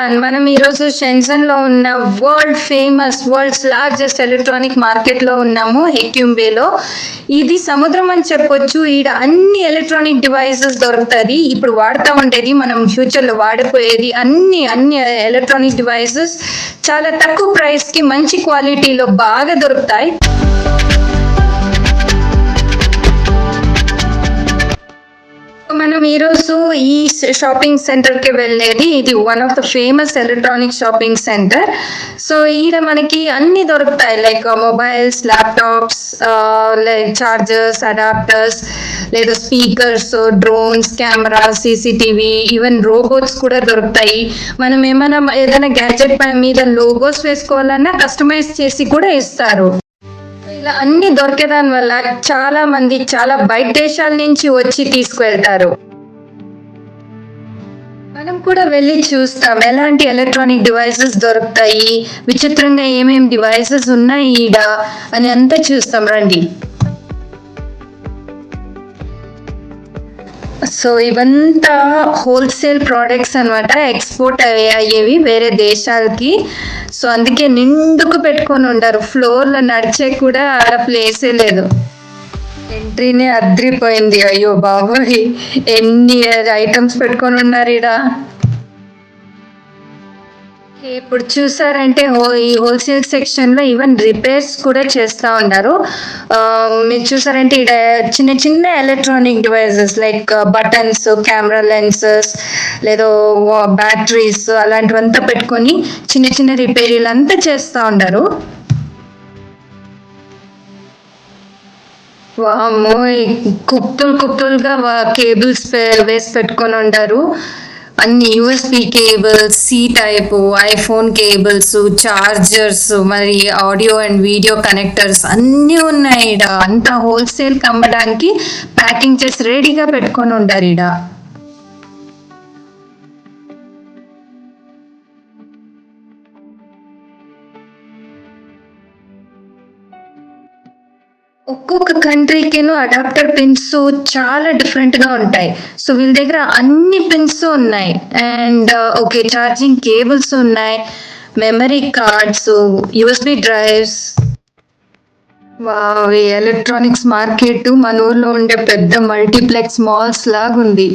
Everyone, మనం ఈరోజు షెన్జన్ లో ఉన్న వరల్డ్స్ లార్జెస్ట్ ఎలక్ట్రానిక్ మార్కెట్ లో ఉన్నాము, హెక్యూంబేలో. ఇది సముద్రం అని చెప్పొచ్చు. ఈడ అన్ని ఎలక్ట్రానిక్ డివైసెస్ దొరుకుతుంది. ఇప్పుడు వాడుతూ ఉండేది, మనం ఫ్యూచర్ లో వాడిపోయేది అన్ని అన్ని ఎలక్ట్రానిక్ డివైసెస్ చాలా తక్కువ ప్రైస్ కి మంచి క్వాలిటీలో బాగా దొరుకుతాయి. మనం ఈరోజు ఈ షాపింగ్ సెంటర్ కి వెళ్ళేది, ఇది one of the famous electronic shopping centre. So ఈడ మనకి అన్ని దొరుకుతాయి, like mobiles, laptops, like chargers, adapters, లేదా speakers, drones, camera, CCTV, even robots కూడా దొరుకుతాయి. మనం ఏదైనా గ్యాడ్జెట్ మీద లోగోస్ వేసుకోవాలన్నా కస్టమైజ్ చేసి కూడా ఇస్తారు. ఇలా అన్ని దొరికేదాని వల్ల చాలా మంది చాలా బయట దేశాల నుంచి వచ్చి తీసుకువెళ్తారు. మనం కూడా వెళ్ళి చూస్తాం ఎలాంటి ఎలక్ట్రానిక్ డివైసెస్ దొరుకుతాయి, విచిత్రంగా ఏమేమి డివైసెస్ ఉన్నాయి ఈడ అని అంతా చూస్తాం, రండి. సో ఇవంతా హోల్సేల్ ప్రోడక్ట్స్ అనమాట, ఎక్స్పోర్ట్ అయ్యేవి వేరే దేశాలకి. సో అందుకే నిండుకు పెట్టుకొని ఉంటారు, ఫ్లోర్లో నడిచే కూడా ఆడ ప్లేసే లేదు. ఎంట్రీనే అద్రిపోయింది, అయ్యో బాబోయ్ ఎన్ని ఐటమ్స్ పెట్టుకొని ఉన్నారు ఈడ. ఇప్పుడు చూసారంటే ఈ హోల్సేల్ సెక్షన్ లో ఈవెన్ రిపేర్స్ కూడా చేస్తా ఉన్నారు. మీరు చూసారంటే ఇక్కడ చిన్న చిన్న electronic devices like buttons, camera lenses, లేదా బ్యాటరీస్ అలాంటివంతా పెట్టుకొని చిన్న చిన్న రిపేరీలు అంతా చేస్తా ఉన్నారు. వామ్మో, కుప్పలుగా కేబుల్స్ వేసి పెట్టుకొని ఉంటారు. అన్ని USB cables, C type, iPhone cables, chargers, మరి ఆడియో అండ్ వీడియో కనెక్టర్స్ అన్నీ ఉన్నాయి ఈడ. అంతా హోల్సేల్ అమ్మడానికి ప్యాకింగ్ చేసి రెడీగా పెట్టుకొని ఉంటారు ఈడ. ఒక్కొక్క కంట్రీకిను అడాప్టర్ పిన్స్ చాలా డిఫరెంట్ గా ఉంటాయి. సో వీళ్ళ దగ్గర అన్ని పిన్స్ ఉన్నాయి, అండ్ ఓకే ఛార్జింగ్ కేబుల్స్ ఉన్నాయి, memory cards, USB drives. Wow, electronics market మన ఊర్లో ఉండే పెద్ద మల్టీప్లెక్స్ మాల్స్ లాగుంది.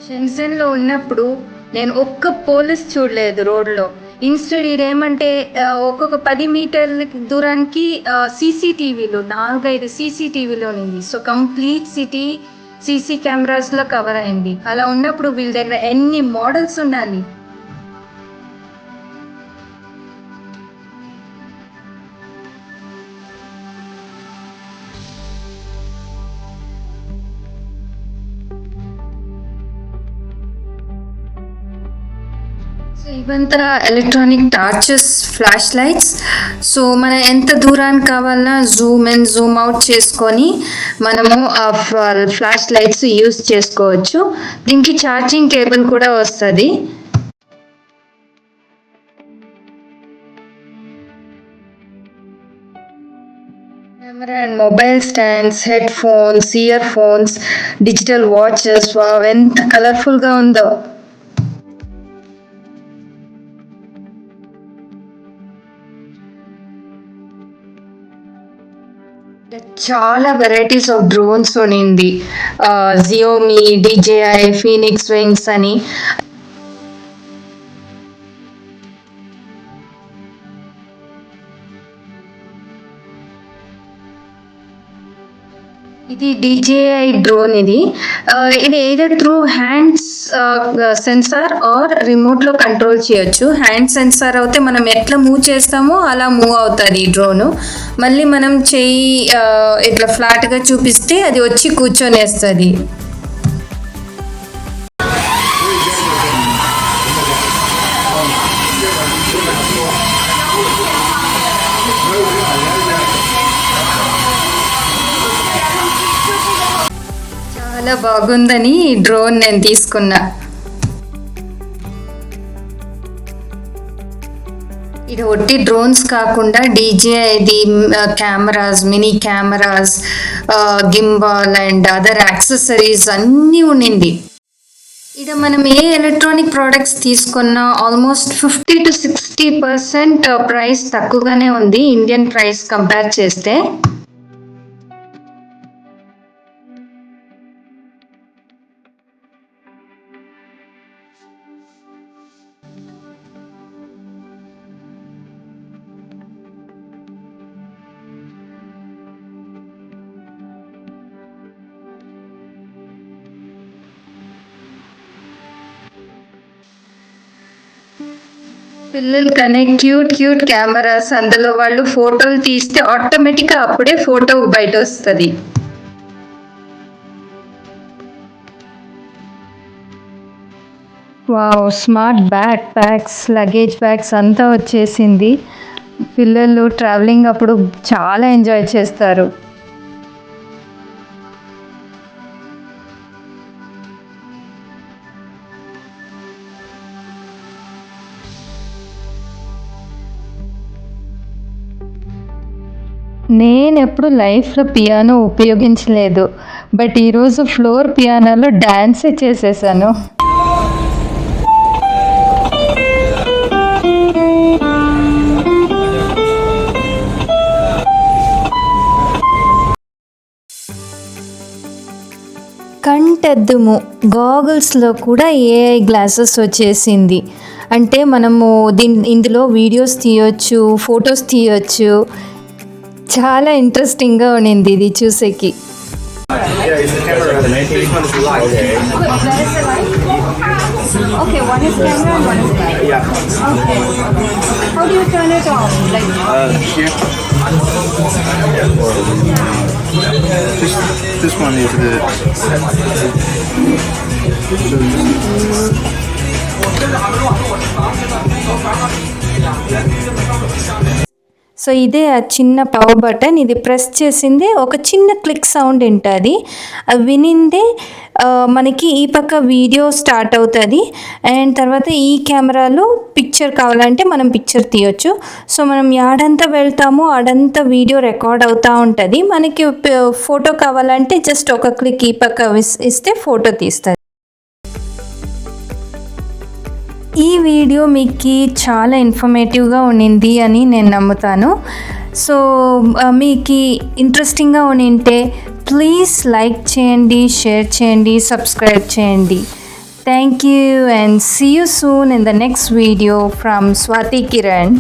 షెన్జన్ లో ఉన్నప్పుడు నేను ఒక్క పోలీస్ చూడలేదు రోడ్లో. ఇన్స్టెడ్ ఇదేమంటే ఒక్కొక్క 10 మీటర్ల దూరానికి సీసీటీవీలు 4-5 సీసీటీవీలు ఉంది. So complete city CC cameras లో కవర్ అయింది. అలా ఉన్నప్పుడు వీళ్ళ దగ్గర ఎన్ని మోడల్స్ ఉండాలి. సో ఇవంతా electronic torches, flash lights. So మనం ఎంత దూరానికి కావాలన్నా జూమ్ ఇన్, జూమ్ అవుట్ చేసుకొని మనము ఆ ఫ్లాష్ లైట్స్ యూస్ చేసుకోవచ్చు. దీనికి ఛార్జింగ్ కేబుల్ కూడా వస్తుంది. Camera and mobile stands, headphones, earphones, digital watches, ఎంత కలర్ఫుల్గా ఉందో. చాలా వెరైటీస్ ఆఫ్ డ్రోన్స్ ఉన్నింది, జియోమీ, డిజేఐ, ఫీనిక్స్ వింగ్స్ అని. ఇది డిజేఐ డ్రోన్. ఇది either through hands sensor or remote లో కంట్రోల్ చేయొచ్చు. హ్యాండ్ సెన్సార్ అయితే మనం ఎట్లా మూవ్ చేస్తామో అలా మూవ్ అవుతుంది ఈ డ్రోన్. మళ్ళీ మనం చెయ్యి ఇట్లా ఫ్లాట్ గా చూపిస్తే అది వచ్చి కూర్చొనేస్తుంది. చాలా బాగుందని డ్రోన్ నేను తీసుకున్నా. ఇది ఒట్టి డ్రోన్స్ కాకుండా DJI cameras, mini cameras, gimbal and other accessories అన్నీ ఉండింది. ఇక్కడ మనం ఏ ఎలక్ట్రానిక్ ప్రోడక్ట్స్ తీసుకున్నా ఆల్మోస్ట్ 50 to 60% ప్రైస్ తక్కువగానే ఉంది ఇండియన్ ప్రైస్ కంపేర్ చేస్తే. పిల్లలు క్యూట్ కెమెరాస్, అందులో వాళ్ళు ఫోటోలు తీస్తే ఆటోమేటిక్గా అప్పుడే ఫోటో బయట వస్తుంది. Wow, smart bags, luggage bags అంతా వచ్చేసింది. పిల్లలు ట్రావెలింగ్ అప్పుడు చాలా ఎంజాయ్ చేస్తారు. నేను ఎప్పుడు లైఫ్లో పియానో ఉపయోగించలేదు, బట్ ఈరోజు ఫ్లోర్ పియానోలో డ్యాన్సే చేసేసాను. కంటెద్దుము గాగుల్స్లో కూడా AI గ్లాసెస్ వచ్చేసింది. అంటే మనము ఇందులో వీడియోస్ తీయొచ్చు, ఫొటోస్ తీయొచ్చు. చాలా ఇంట్రెస్టింగ్గా ఉండింది ఇది చూసేకి. Okay, one is camera and one is light. Yeah. Okay. How do you turn it on? Like here. This one is the. So ఇదే ఆ చిన్న పవర్ బటన్. ఇది ప్రెస్ చేసిందే ఒక చిన్న క్లిక్ సౌండ్ ఉంటుంది. వినిందే మనకి ఈ పక్క వీడియో స్టార్ట్ అవుతుంది. అండ్ తర్వాత ఈ కెమెరాలో పిక్చర్ కావాలంటే మనం పిక్చర్ తీయొచ్చు. సో మనం యాడంతా వెళ్తామో ఆడంతా వీడియో రికార్డ్ అవుతూ ఉంటుంది. మనకి ఫోటో కావాలంటే జస్ట్ ఒక క్లిక్ ఈ పక్క ఇస్తే ఫోటో తీస్తుంది. ఈ వీడియో మీకు చాలా ఇన్ఫర్మేటివ్గా ఉండింది అని నేను నమ్ముతాను. సో మీకు ఇంట్రెస్టింగ్గా ఉంటే ప్లీజ్ లైక్ చేయండి, షేర్ చేయండి, సబ్స్క్రైబ్ చేయండి. Thank you and see you soon in the next video from Swathi Kiran.